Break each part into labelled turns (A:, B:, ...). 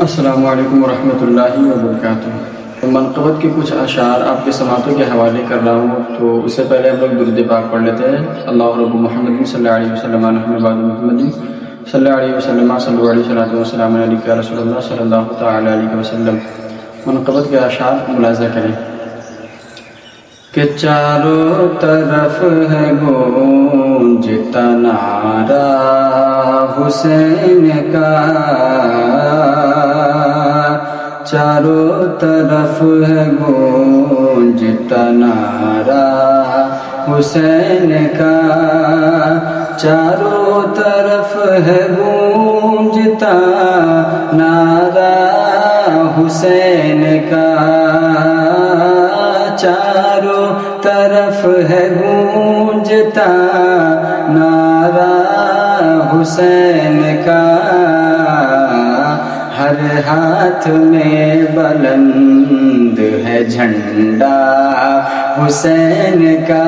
A: السلام علیکم ورحمۃ اللہ وبرکاتہ۔ منقبت کے کچھ اشعار آپ کے سماعتوں کے حوالے کر رہا ہوں، تو اس سے پہلے ہم لوگ درود پاک پڑھ لیتے ہیں۔ اللہ رب محمد صلی اللہ علیہ وسلم محمد صلی اللہ علیہ وسلم صلی اللہ علیہ وسلم علیہ رسول اللہ صلی اللہ تعالی علیہ وسلم۔ منقبت کے اشعار ملاحظہ کریں کہ چاروں طرف ہے گونجتا نعرہ حسین کا، چاروں طرف ہے گونجتا نعرہ حسین کا، چاروں طرف ہے گونجتا نعرہ حسین کا، چاروں طرف ہے گونجتا نعرہ حسین کا، ہر ہاتھ میں بلند ہے جھنڈا حسین کا،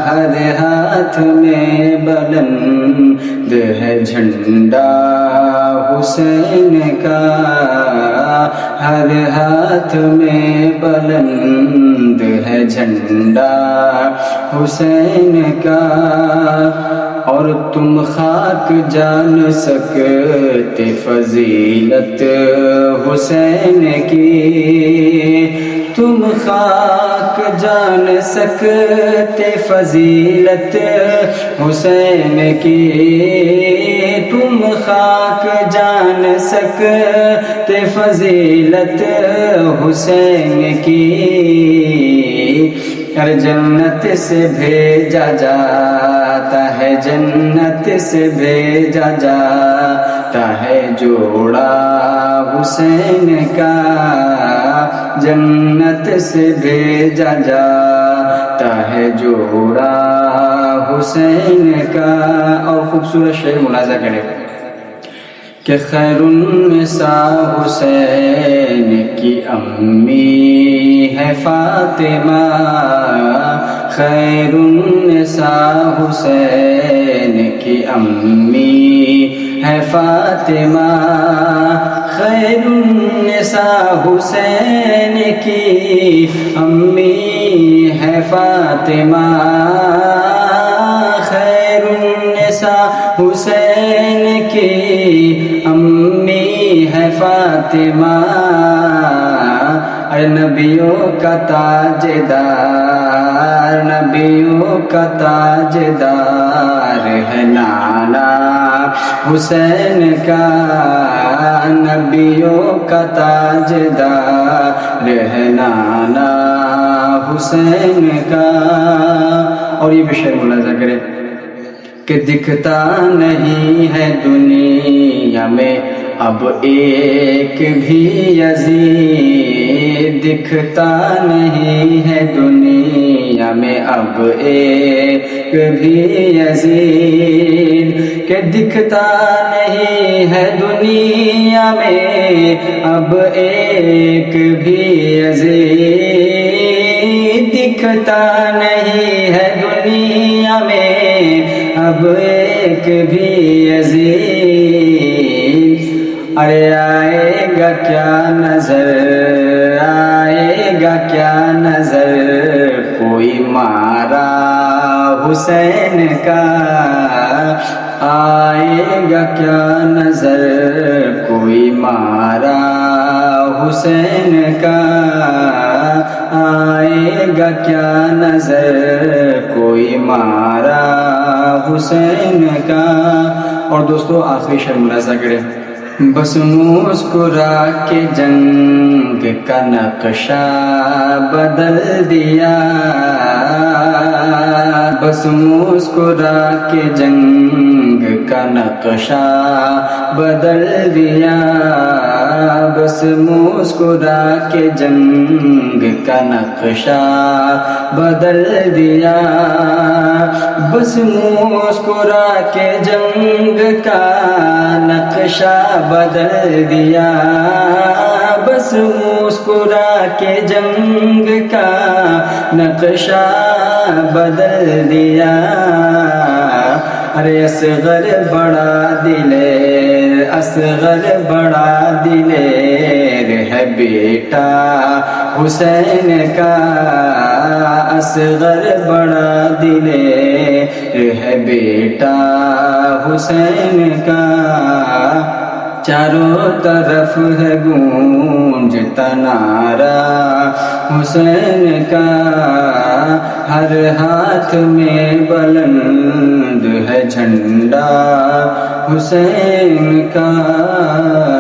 A: ہر ہاتھ میں بلند ہے جھنڈا حسین کا، ہر ہاتھ میں بلند ہے جھنڈا حسین کا، اور تم خاک جان سکتے فضیلت حسین کی، تم خاک جان سکتے فضیلت حسین کی، تم خاک جان سکتے فضیلت حسین کی، ہر جنت سے بھیجا جاتا ہے، جنت سے بھیجا جاتا ہے جوڑا حسین کا، جنت سے بھیجا جاتا ہے جوڑا حسین کا۔ اور خوبصورت شعر ملاحظہ کریں کہ خیر النساء حسین کی امی ہے فاطمہ، خیر النساء حسین کی امی ہے فاطمہ، خیر النساء حسین کی امی ہے فاطمہ، خیر النساء حسین کی امی ہے فاطمہ، اے نبیوں کا تاجدار، نبیوں کا تاجدار ہے نانا حسین کا، نبیوں کا تاجدار ہے نانا حسین کا۔ اور یہ بھی شعر ملاحظہ کریں کہ دکھتا نہیں ہے دنیا میں اب ایک بھی یزید، دکھتا نہیں ہے دنیا میں اب ایک بھی یزید، کہ دکھتا نہیں ہے دنیا میں اب ایک بھی یزید، دکھتا نہیں ہے دنیا میں اب ایک بھی یزید، ارے آئے گا کیا نظر، آئے گا کیا نظر کوئی مارا حسین کا، آئے گا کیا نظر کوئی مارا حسین کا، آئے گا کیا نظر کوئی مارا حسین کا۔ اور دوستو آخری شعر ملاحظہ کریں، بس مسکرا کے جنگ کا نقشہ بدل دیا، بس مسکرا کے جنگ کا نقشہ بدل دیا، بس مسکرا کے جنگ کا نقشہ بدل دیا، بس مسکرا کے جنگ کا نقشہ بدل دیا، بس مسکرا کے جنگ کا نقشہ بدل دیا، ارے اصغر بڑا دلیر اصغر بڑا دلیر ہے بیٹا حسین کا، اصغر بڑا دلیر ہے بیٹا حسین کا، چاروں طرف ہے گونجتا نعرہ حسین کا، ہر ہاتھ میں بلند ہے جھنڈا حسین کا۔